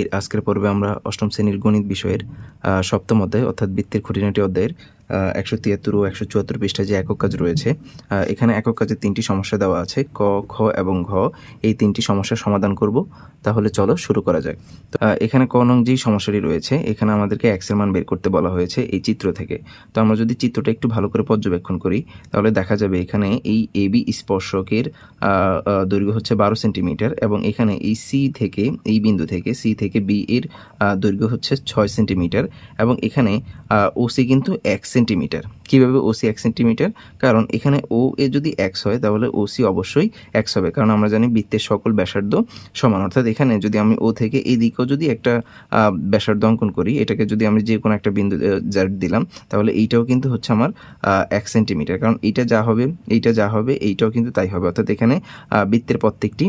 এর আজকের পর্বে আমরা অষ্টম শ্রেণীর গণিত বিষয়ের সপ্তম অধ্যায় অর্থাৎ বৃত্তের খুঁটিনাটি অধ্যায়ের 173 ও 174 পৃষ্ঠায় যে একক কাজ রয়েছে, এখানে একক কাজের 3টি সমস্যা দেওয়া আছে, ক, খ এবং ঘ। এই 3টি সমস্যার সমাধান করব। তাহলে চলো শুরু করা যাক। এখানে ক নং যেই সমস্যাটি রয়েছে, এখানে আমাদেরকে এক্স এর মান বের করতে বলা হয়েছে এই চিত্র থেকে। তো আমরা যদি চিত্রটা একটু ভালো করে পর্যবেক্ষণ করি, তাহলে দেখা যাবে এখানে এই এবি স্পর্শকের দৈর্ঘ্য হচ্ছে 12 সেন্টিমিটার এবং এখানে এই সি থেকে, এই বিন্দু থেকে সি থেকে বি এর দৈর্ঘ্য হচ্ছে 6 সেন্টিমিটার এবং এখানে ওসি কিন্তু 1 সেন্টিমিটার। কীভাবে ওসি 1 সেন্টিমিটার? কারণ এখানে ও এ যদি এক্স হয় তাহলে ওসি অবশ্যই এক্স হবে, কারণ আমরা জানি বৃত্তের সকল ব্যাসার্ধ সমান। অর্থাৎ এখানে যদি আমি ও থেকে এই দিকেও যদি একটা ব্যাসার্ধ অঙ্কন করি, এটাকে যদি আমি যে কোনো একটা বিন্দু জেড দিলাম, তাহলে এইটাও কিন্তু হচ্ছে আমার 1 সেন্টিমিটার, কারণ এইটা যা হবে এইটাও কিন্তু তাই হবে। অর্থাৎ এখানে বৃত্তের প্রত্যেকটি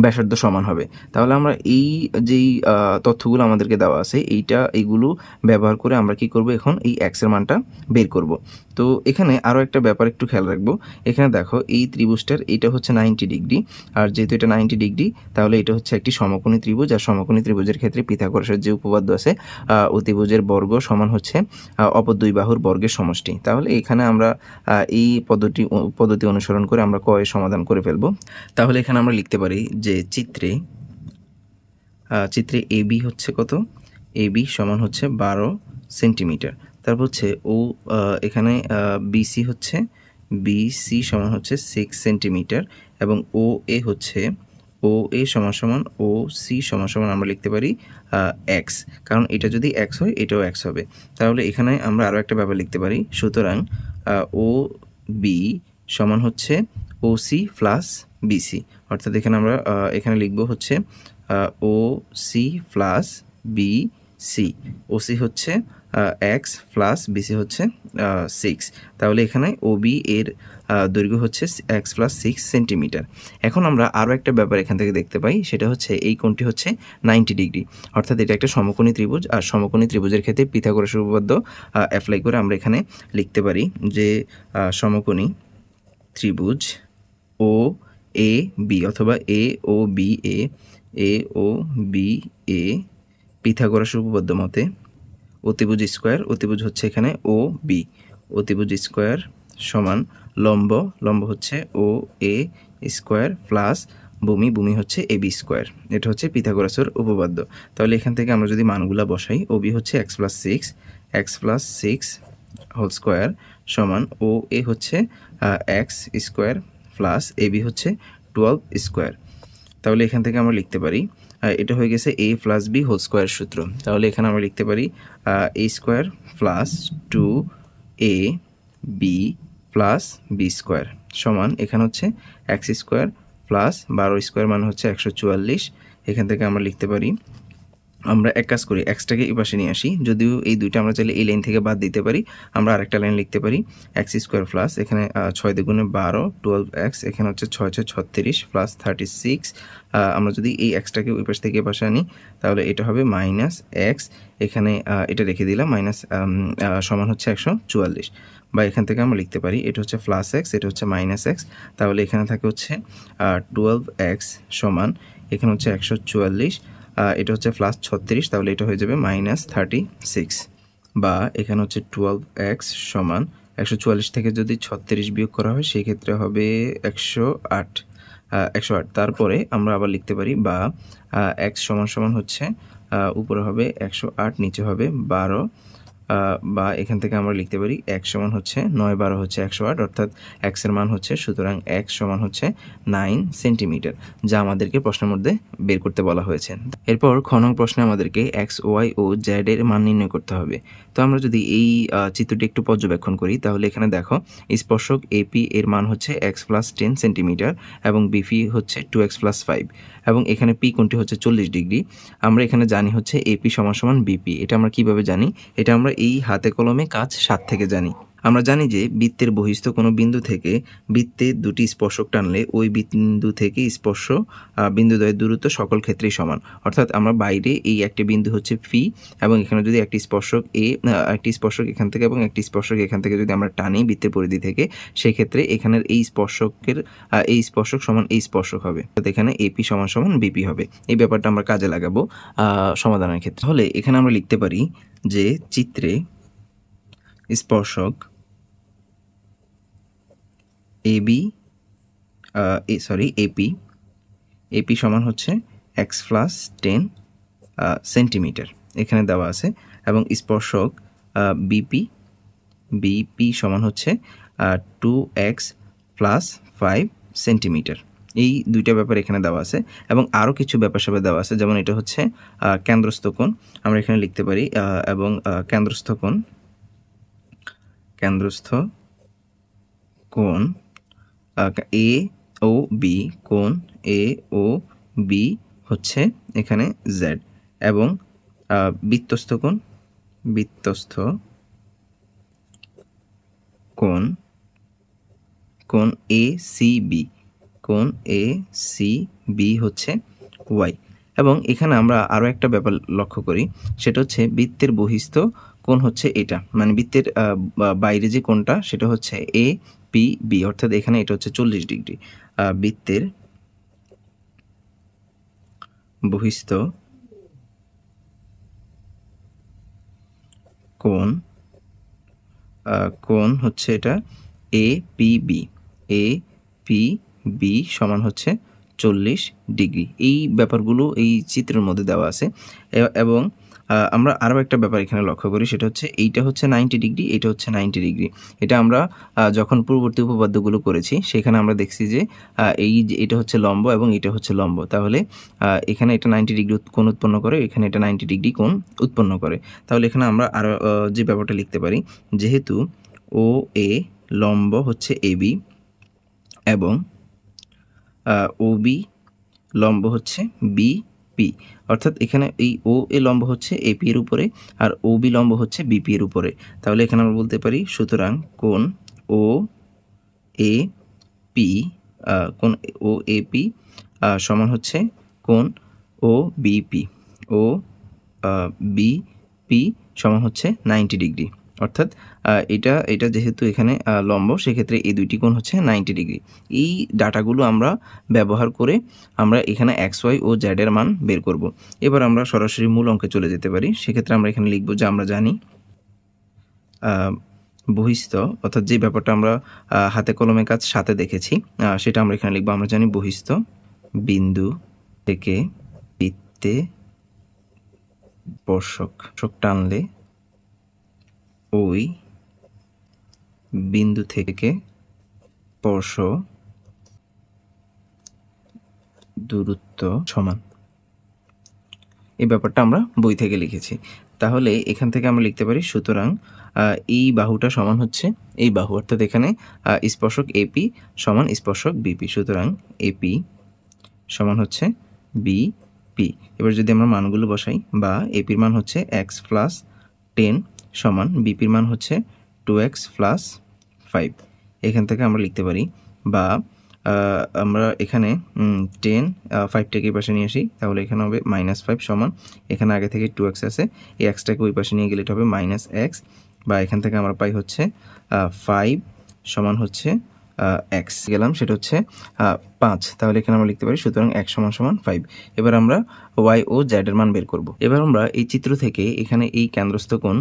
ব্যাসার্ধ সমান হবে। তাহলে আমরা এই যেই তথ্যগুলো আমাদেরকে দেওয়া আছে, এইগুলো ব্যবহার করে আমরা কি করব, এখন এই এক্সের মানটা বের করব। তো এখানে আরও একটা ব্যাপার একটু খেয়াল রাখবো। এখানে দেখো এই ত্রিভুজটার এইটা হচ্ছে 90 ডিগ্রি, আর যেহেতু এটা 90 ডিগ্রি তাহলে এটা হচ্ছে একটি সমকোণী ত্রিভুজ। আর সমকোণী ত্রিভুজের ক্ষেত্রে পিথাগোরাসের যে উপপাদ্য আছে, অতিভুজের বর্গ সমান হচ্ছে অপর দুই বাহুর বর্গের সমষ্টি। তাহলে এখানে আমরা এই পদ্ধতি অনুসরণ করে আমরা ক এর সমাধান করে ফেলবো। তাহলে এখানে আমরা লিখতে পারি যে চিত্রে এবি হচ্ছে কত, এবি সমান হচ্ছে 12 সেন্টিমিটার। তারপর হচ্ছে ও এখানে বিসি সমান হচ্ছে 6 সেন্টিমিটার এবং ও এ সমান ও সি সমান আমরা লিখতে পারি এক্স, কারণ এটা যদি এক্স হয় এটাও এক্স হবে। তাহলে এখানে আমরা আরও একটা ব্যাপার লিখতে পারি। সুতরাং ও বি সমান হচ্ছে ও সি প্লাস বিসি, অর্থাৎ এখানে আমরা এখানে লিখব হচ্ছে ও সি প্লাস বি সি। ও সি হচ্ছে এক্স প্লাস বিসি হচ্ছে 6। তাহলে এখানে ও বি এর দৈর্ঘ্য হচ্ছে এক্স প্লাস 6 সেন্টিমিটার। এখন আমরা আরও একটা ব্যাপার এখান থেকে দেখতে পাই, সেটা হচ্ছে এই কোণটি হচ্ছে 90 ডিগ্রি, অর্থাৎ এটা একটা সমকোণী ত্রিভুজ। আর সমকোণী ত্রিভুজের ক্ষেত্রে পিথাগোরাসের উপপাদ্য অ্যাপ্লাই করে আমরা এখানে লিখতে পারি যে সমকোণী ত্রিভুজ ও এ বি অথবা এ ও বি এ পিথাগোরাসের উপপাদ্য মতে অতিভুজ অতিভুজ হচ্ছে এখানে ও বি, অতিভুজ স্কোয়ার সমান লম্ব হচ্ছে ও এ স্কোয়ার প্লাস ভূমি হচ্ছে এ বি স্কোয়ার। এটা হচ্ছে পিথাগোরাসের উপপাদ্য। তাহলে এখান থেকে আমরা যদি মানগুলা বসাই, ও বি হচ্ছে x plus six whole square সমান ও এ হচ্ছে x square plus A B হচ্ছে 12 স্কোয়ার। তাহলে এখান থেকে আমরা লিখতে পারি, এটা হয়ে গেছে এ প্লাস বি হোল স্কোয়ার সূত্র। তাহলে এখানে আমরা লিখতে পারি এ square plus 2 A B plus B square সমান এখানে হচ্ছে এক্স স্কোয়ার প্লাস 12 স্কোয়ার মানে হচ্ছে 144। এখান থেকে আমরা লিখতে পারি, আমরা এক কাজ করি, এক্সটাকে এই পাশে নিয়ে আসি। যদিও এই দুইটা আমরা চাইলে এই লাইন থেকে বাদ দিতে পারি, আমরা আরেকটা লাইন লিখতে পারি এক্স স্কোয়ার প্লাস এখানে 6 দুগুণে 12 12x, এখানে হচ্ছে 6 6 36 প্লাস 36। আমরা যদি এই এক্সটাকে ওই পাশ থেকে এই পাশে আনি তাহলে এটা হবে মাইনাস এক্স, এখানে এটা রেখে দিলাম মাইনাস সমান হচ্ছে 144। বা এখান থেকে আমরা লিখতে পারি এটা হচ্ছে প্লাস এক্স, এটা হচ্ছে মাইনাস এক্স। তাহলে এখানে থাকে হচ্ছে 12x সমান এখানে হচ্ছে 144, এটা হচ্ছে প্লাস 36, তাহলে এটা হয়ে যাবে মাইনাস 36। বা এখানে হচ্ছে 12x সমান 144 থেকে যদি 36 বিয়োগ করা হয় সেই ক্ষেত্রে হবে 108। তারপরে আমরা আবার লিখতে পারি বা x সমান হচ্ছে উপরে হবে 108, নিচে হবে 12। বা এখান থেকে আমরা লিখতে পারি x সমান হচ্ছে 9 12 হচ্ছে 108, অর্থাৎ x এর মান হচ্ছে, সুতরাং x সমান হচ্ছে 9 সেন্টিমিটার, যা আমাদেরকে প্রশ্নের মধ্যে বের করতে বলা হয়েছে। এরপর খ নং প্রশ্নে আমাদেরকে এক্স ওয়াই ও জেড এর মান নির্ণয় করতে হবে। তো আমরা যদি এই চিত্রটি একটু পর্যবেক্ষণ করি, তাহলে এখানে দেখো স্পর্শক এপি এর মান হচ্ছে x প্লাস 10 সেন্টিমিটার এবং বিপি হচ্ছে 2x প্লাস 5 এবং এখানে পি কোণটি হচ্ছে 40 ডিগ্রি। আমরা এখানে জানি হচ্ছে এপি সমান বিপি। এটা আমরা কিভাবে জানি? এটা আমরা এই হাতে কলমে কাজ 7 থেকে জানি। আমরা জানি যে বৃত্তের বহিস্থ কোনো বিন্দু থেকে বৃত্তে দুটি স্পর্শক টানলে ওই বিন্দু থেকে স্পর্শ বিন্দুদ্বয়ের দূরত্ব সকল ক্ষেত্রেই সমান। অর্থাৎ আমরা বাইরে এই একটি বিন্দু হচ্ছে পি এবং এখানে যদি একটি স্পর্শক একটি স্পর্শক এখান থেকে এবং একটি স্পর্শক এখান থেকে যদি আমরা টানি বৃত্তের পরিধি থেকে, সেক্ষেত্রে এখানের এই স্পর্শকের এই স্পর্শক সমান এই স্পর্শক হবে। অর্থাৎ এখানে এপি সমান সমান বিপি হবে। এই ব্যাপারটা আমরা কাজে লাগাবো সমাধানের ক্ষেত্রে। তাহলে এখানে আমরা লিখতে পারি যে চিত্রে স্পর্শক এপি সমান হচ্ছে এক্স প্লাস 10 সেন্টিমিটার এখানে দেওয়া আছে, এবং স্পর্শক বিপি সমান হচ্ছে 2x প্লাস 5 সেন্টিমিটার। এই দুইটা ব্যাপার এখানে দেওয়া আছে এবং আরও কিছু ব্যাপার স্যাপার দেওয়া আছে, যেমন এটা হচ্ছে কেন্দ্রস্থ কোণ আমরা এখানে লিখতে পারি, এবং কেন্দ্রস্থ কোণ এ ও বি, কোণ এ ও বি হচ্ছে এখানে জেড, এবং বৃত্তস্থ কোণ এ সি বি হচ্ছে ওয়াই। এবং এখানে আমরা আরও একটা ব্যাপার লক্ষ্য করি, সেটা হচ্ছে বৃত্তের বহিস্থ কোণ হচ্ছে এটা, মানে বৃত্তের বাইরে যে কোণটা সেটা হচ্ছে এ পি বি, অর্থাৎ এখানে এটা হচ্ছে 40 ডিগ্রি। বৃত্তের বহিস্থ কোণ হচ্ছে এটা এ পি বি সমান হচ্ছে 40 ডিগ্রি। এই ব্যাপারগুলো এই চিত্রের মধ্যে দেওয়া আছে। এবং আমরা আরও একটা ব্যাপার এখানে লক্ষ্য করি, সেটা হচ্ছে এইটা হচ্ছে 90 ডিগ্রি, এটা হচ্ছে 90 ডিগ্রি। এটা আমরা যখন পূর্ববর্তী উপপাদ্যগুলো করেছি সেখানে আমরা দেখছি যে এটা হচ্ছে লম্ব এবং এটা হচ্ছে লম্ব, তাহলে এখানে এটা 90 ডিগ্রি কোণ উৎপন্ন করে, এখানে এটা 90 ডিগ্রি কোণ উৎপন্ন করে। তাহলে এখানে আমরা আরও যে ব্যাপারটা লিখতে পারি, যেহেতু ও এ লম্ব হচ্ছে এবি এবং ও বি লম্ব হচ্ছে বিপি, অর্থাৎ এখানে এই ও এ লম্ব হচ্ছে এপি এর উপরে আর ও বি লম্ব হচ্ছে বিপি এর উপরে। তাহলে এখানে আমরা বলতে পারি সুতরাং কোণ ও এ পি সমান হচ্ছে কোণ ও বিপি সমান হচ্ছে 90 ডিগ্রি। অর্থাৎ এটা যেহেতু এখানে লম্ব, সেক্ষেত্রে এই দুইটি কোণ হচ্ছে 90 ডিগ্রি। এই ডাটাগুলো আমরা ব্যবহার করে আমরা এখানে এক্স ওয়াই ও জেড এর মান বের করব। এবার আমরা সরাসরি মূল অঙ্কে চলে যেতে পারি। সেক্ষেত্রে আমরা এখানে লিখব যে আমরা জানি বহিস্থ, অর্থাৎ যে ব্যাপারটা আমরা হাতে কলমে কাজ সাথে দেখেছি সেটা আমরা এখানে লিখব। আমরা জানি বহিস্থ বিন্দু থেকে বৃত্তে স্পর্শক টানলে ওই বিন্দু থেকে স্পর্শ দূরত্ব সমান। এই ব্যাপারটা আমরা বই থেকে লিখেছি। তাহলে এখান থেকে আমরা লিখতে পারি সুতরাং এই বাহুটা সমান হচ্ছে এই বাহু, অর্থাৎ এখানে স্পর্শক এপি সমান স্পর্শক বিপি, সুতরাং এপি সমান হচ্ছে বিপি। এবার যদি আমরা মানগুলো বসাই, বা এপির মান হচ্ছে এক্স প্লাস 10 সমান বিপির মান হচ্ছে 2x প্লাস 5, এখান থেকে আমরা লিখতে পারি, বা আমরা এখানে 5টাকে এই পাশে নিয়ে আসি, তাহলে এখানে হবে -5 সমান এখানে আগে থেকে 2x আছে, এই এক্সটাকে ওই পাশে নিয়ে গেলে এটা হবে -x, বা এখান থেকে আমরা পাই হচ্ছে 5 সমান হচ্ছে x গেলাম, সেটা হচ্ছে 5। তাহলে এখানে আমরা লিখতে পারি সুতরাং x সমান 5। এবার আমরা y ও z এর মান বের করব। এবার আমরা এই চিত্র থেকে এখানে এই কেন্দ্রস্থ কোণ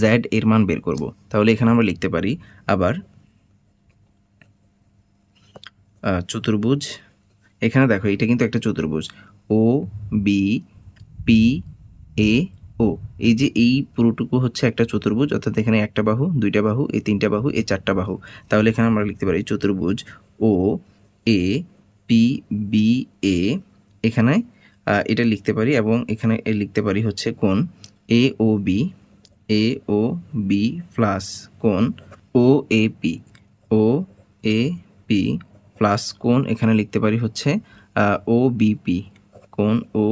z এর মান বের করব। তাহলে এখানে আমরা লিখতে পারি আবার চতুর্ভুজ, এখানে দেখো এটা কিন্তু একটা চতুর্ভুজ ও বি পি এ ও, এই যে এই পুরোটুকু হচ্ছে একটা চতুর্ভুজ, অর্থাৎ এখানে একটা বাহু, দুইটা বাহু, এই তিনটা বাহু, এই চারটা বাহু। তাহলে এখানে আমরা লিখতে পারি চতুর্ভুজ ও এ পি বি এ, এখানে এটা লিখতে পারি, এবং এখানে লিখতে পারি হচ্ছে কোণ এ ও বি প্লাস কোণ ও এ পি প্লাস কোণ এখানে লিখতে পারি হচ্ছে ও বিপি, কোণ ও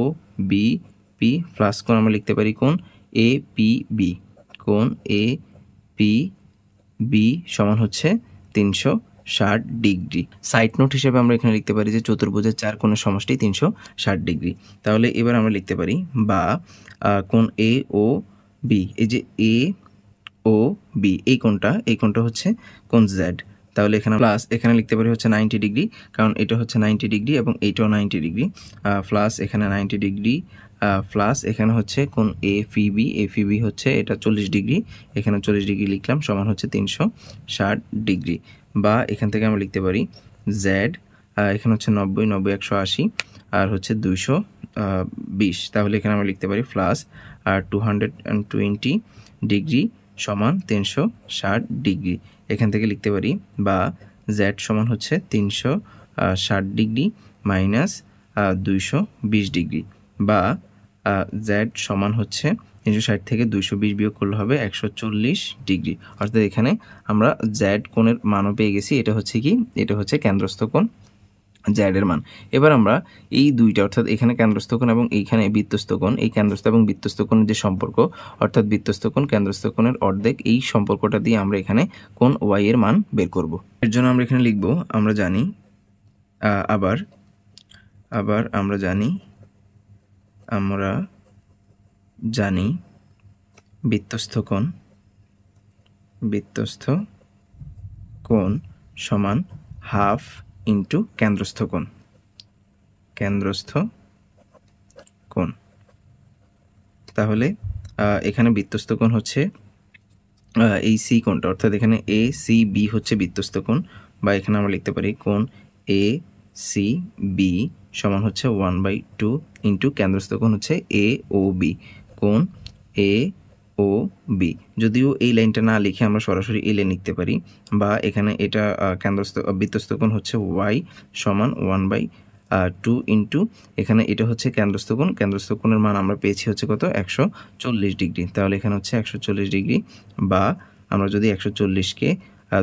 বিপি প্লাস কোণ আমরা লিখতে পারি কোণ এ পি বি, কোণ এ পি বি সমান হচ্ছে 360 ডিগ্রি। সাইড নোট হিসেবে আমরা এখানে লিখতে পারি যে চতুর্ভুজের 4 কোণের সমষ্টি 360 ডিগ্রি। তাহলে এবার আমরা লিখতে পারি বা কোণ এ ও বি, এই যে এ ও বি এই কোণটা হচ্ছে কোণ জেড। তাহলে এখানে প্লাস এখানে লিখতে পারি হচ্ছে 90 ডিগ্রি, কারণ এটা হচ্ছে 90 ডিগ্রি এবং এইটাও 90 ডিগ্রি, প্লাস এখানে 90 ডিগ্রি, প্লাস এখানে হচ্ছে কোণ এফিবি হচ্ছে এটা 40 ডিগ্রি, এখানে 40 ডিগ্রি লিখলাম, সমান হচ্ছে 360 ডিগ্রি। বা এখান থেকে আমরা লিখতে পারি জেড, এখানে হচ্ছে 90, 180 আর হচ্ছে 220। তাহলে এখানে আমরা লিখতে পারি প্লাস 220 ডিগ্রি সমান 360 ডিগ্রি। এখান থেকে লিখতে পারি বা জেড সমান হচ্ছে 360 ডিগ্রি মাইনাস 220 ডিগ্রি, বা জেড সমান হচ্ছে 360 থেকে 220 বিয়োগ করলে হবে 140 ডিগ্রি। অর্থাৎ এখানে আমরা জেড কোণের মানও পেয়ে গেছি। এটা হচ্ছে কি, এটা হচ্ছে কেন্দ্রস্থ কোণ জেড এর মান। এবার আমরা এই দুইটা অর্থাৎ এখানে কেন্দ্রস্থ কোণ এবং এইখানে বৃত্তস্থ কোণ, এই কেন্দ্রস্থ এবং বৃত্তস্থ কোণের যে সম্পর্ক অর্থাৎ বৃত্তস্থ কোণ কেন্দ্রস্থ কোণের অর্ধেক, এই সম্পর্কটা দিয়ে আমরা এখানে কোণ ওয়াই এর মান বের করব। এর জন্য আমরা এখানে লিখব আমরা জানি আবার আমরা জানি বৃত্তস্থ কোণ সমান হাফ ইন্টু কেন্দ্রস্থ কোণ। তাহলে এখানে বৃত্তস্থ কোণ হচ্ছে এই সি কোণটা, অর্থাৎ এখানে এ সি বি হচ্ছে বৃত্তস্থ কোণ, বা এখানে আমরা লিখতে পারি কোণ এ সি বি সমান হচ্ছে 1/2 ইন্টু কেন্দ্রস্থ কোণ হচ্ছে এ ও বি, কোণ এ ও বি। যদিও এই লাইনটা না লিখে আমরা সরাসরি এই লাইন লিখতে পারি, বা এখানে এটা বৃত্তস্থ কোণ হচ্ছে ওয়াই সমান 1/2 ইন্টু এখানে এটা হচ্ছে কেন্দ্রস্থ কোণের মান আমরা পেয়েছি হচ্ছে কত 140 ডিগ্রি। তাহলে এখানে হচ্ছে 140 ডিগ্রি, বা আমরা যদি 140কে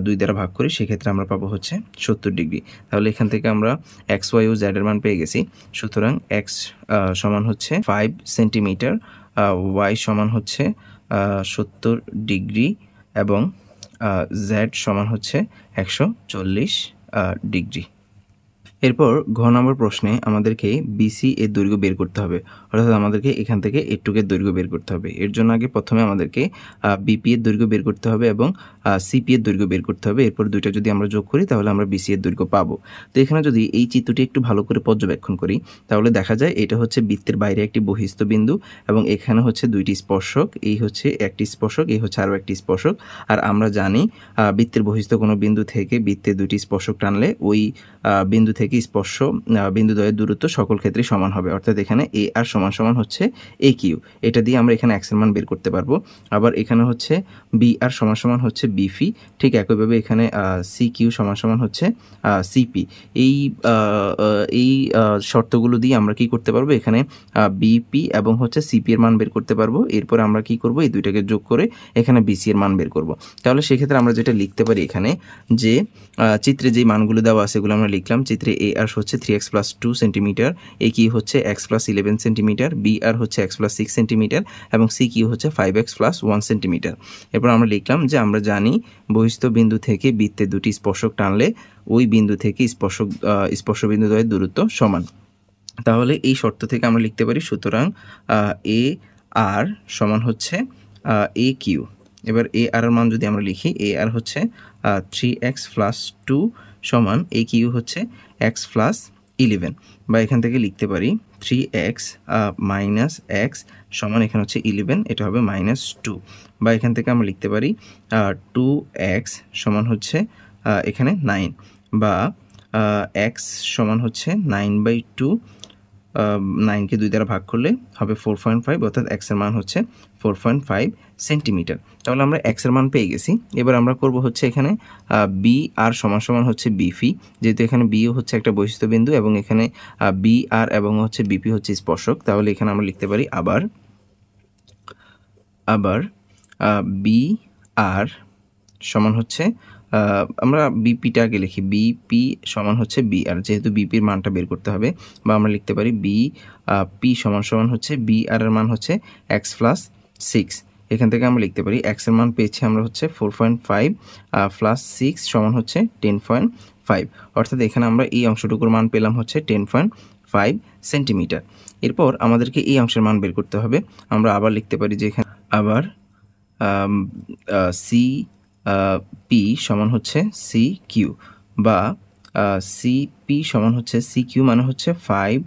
2 দ্বারা ভাগ করি সেক্ষেত্রে আমরা পাবো হচ্ছে 70 ডিগ্রি। তাহলে এখান থেকে আমরা এক্স ওয়াই ও জেড এর মান পেয়ে গেছি। সুতরাং এক্স সমান হচ্ছে 5 সেন্টিমিটার, ওয়াই সমান হচ্ছে 70 ডিগ্রি এবং জেড সমান হচ্ছে 140 ডিগ্রি। এরপর ঘ নম্বর প্রশ্নে আমাদেরকে বিসি এর দৈর্ঘ্য বের করতে হবে, অর্থাৎ আমাদেরকে এখান থেকে এটুকের দৈর্ঘ্য বের করতে হবে। এর জন্য আগে প্রথমে আমাদেরকে বিপি এর দৈর্ঘ্য বের করতে হবে এবং সিপি এর দৈর্ঘ্য বের করতে হবে। এরপর দুইটা যদি আমরা যোগ করি তাহলে আমরা বিসি এর দৈর্ঘ্য পাবো। তো এখানে যদি এই চিত্রটি একটু ভালো করে পর্যবেক্ষণ করি তাহলে দেখা যায় এটা হচ্ছে বৃত্তের বাইরে একটি বহিস্থ বিন্দু এবং এখানে হচ্ছে দুইটি স্পর্শক, এই হচ্ছে একটি স্পর্শক, এই হচ্ছে আরও একটি স্পর্শক। আর আমরা জানি বৃত্তের বহিস্থ কোনো বিন্দু থেকে বৃত্তে দুইটি স্পর্শক টানলে ওই বিন্দু থেকে স্পর্শ বিন্দুদ্বয়ের দূরত্ব সকল ক্ষেত্রে সমান হবে, অর্থাৎ এখানে এ আর সমান হচ্ছে এ কিউ। এটা দিয়ে আমরা এখানে এক্স এর মান বের করতে পারবো। আবার এখানে হচ্ছে বি আর সমান হচ্ছে বিফি, ঠিক একইভাবে এখানে সি কিউ সমান হচ্ছে সিপি। এই শর্তগুলো দিয়ে আমরা কি করতে পারবো, এখানে বিপি এবং হচ্ছে সিপি এর মান বের করতে পারবো। এরপর আমরা কি করব, এই দুইটাকে যোগ করে এখানে বিসি এর মান বের করব। তাহলে সেক্ষেত্রে আমরা যেটা লিখতে পারি এখানে যে চিত্রে যে মানগুলো দেওয়া আছে সেগুলো আমরা লিখলাম। চিত্রে এ আর হচ্ছে 3x + 2 সেন্টিমিটার, এ কি হচ্ছে x + 11 সেন্টিমিটার, বি আর হচ্ছে x + 6 সেন্টিমিটার এবং সি কি হচ্ছে 5x + 1 সেন্টিমিটার। এরপর আমরা লিখলাম যে আমরা জানি বহিস্থ বিন্দু থেকে বৃত্তে দুটি স্পর্শক টানলে ওই বিন্দু থেকে স্পর্শ বিন্দুদ্বয়ের দূরত্ব সমান। তাহলে এই শর্ত থেকে আমরা লিখতে পারি সুতরাং এ আর সমান হচ্ছে এ কিউ। এবার এ আর এর মান যদি আমরা লিখি, এ আর হচ্ছে 3x + 2 সমান এ কিউ হচ্ছে x + 11, বা এখান থেকে লিখতে পারি 3x - x সমান এখানে হচ্ছে 11, এটা হবে -2, বা এখান থেকে আমরা লিখতে পারি 2x সমান হচ্ছে এখানে 9, বা x সমান হচ্ছে 9/2, 9কে 2 দ্বারা ভাগ করলে হবে 4.5, অর্থাৎ x এর মান হচ্ছে 4.5 সেন্টিমিটার। তাহলে আমরা x এর মান পেয়ে গেছি। এবার আমরা করব হচ্ছে এখানে বি আর সমান হচ্ছে বিপি, যেহেতু এখানে বিও হচ্ছে একটা বহিস্থ বিন্দু এবং এখানে বি আর এবং হচ্ছে বিপি হচ্ছে স্পর্শক। তাহলে এখানে আমরা লিখতে পারি আবার বি আর সমান হচ্ছে আমরা বিপিটা আগে লিখি, বিপি সমান হচ্ছে বি আর, যেহেতু বিপির মানটা বের করতে হবে, বা আমরা লিখতে পারি পি সমান হচ্ছে বি আর এর মান হচ্ছে x + 6। এখান থেকে আমরা লিখতে পারি এক্স এর মান পেয়েছি আমরা হচ্ছে 4.5 প্লাস 6 সমান হচ্ছে 10.5, অর্থাৎ এখানে আমরা এই অংশটুকুর মান পেলাম হচ্ছে 10.5 সেন্টিমিটার। এরপর আমাদেরকে এই অংশের মান বের করতে হবে। আমরা আবার লিখতে পারি যে এখানে আবার সি পি সমান হচ্ছে সি কিউ, বা সি পি সমান হচ্ছে সি কিউ মানে হচ্ছে 5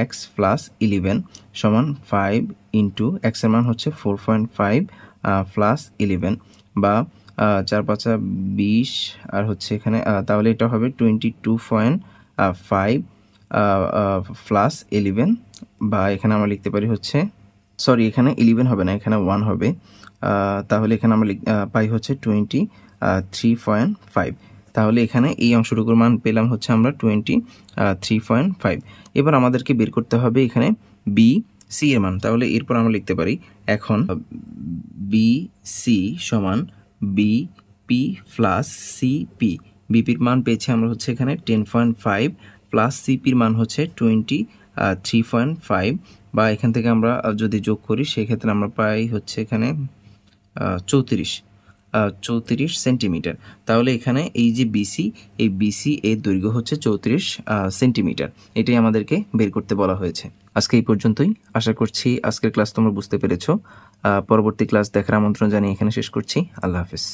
এক্স প্লাস 11 সমান 5 ইন্টু এক্স এর মান হচ্ছে 4.5 প্লাস 11, বা 4 5 20 আর হচ্ছে এখানে তাহলে এটা হবে 22.5 প্লাস 11, বা এখানে আমরা লিখতে পারি হচ্ছে সরি এখানে 11 হবে না, এখানে 1 হবে। তাহলে এখানে আমরা পাই হচ্ছে 23.5। তাহলে এখানে এই অংশটুকুর মান পেলাম হচ্ছে আমরা 23.5। এবার আমাদেরকে বের করতে হবে এখানে বি সি এর মান। তাহলে এরপর আমরা লিখতে পারি এখন বি সি সমান B P plus C P. বিপির মান পেয়েছি আমরা হচ্ছে এখানে 10.5 প্লাস সিপির মান হচ্ছে 23.5, বা এখান থেকে আমরা যদি যোগ করি সেক্ষেত্রে আমরা পাই হচ্ছে এখানে 34 সেন্টিমিটার। তাহলে এখানে এই যে বিসি, এই বিসি এর দৈর্ঘ্য হচ্ছে 34 সেন্টিমিটার। এটাই আমাদেরকে বের করতে বলা হয়েছে। আজকে এই পর্যন্তই। আশা করছি আজকের ক্লাস তোমরা বুঝতে পেরেছো। পরবর্তী ক্লাস দেখার আমন্ত্রণ জানিয়ে এখানে শেষ করছি। আল্লাহ হাফেজ।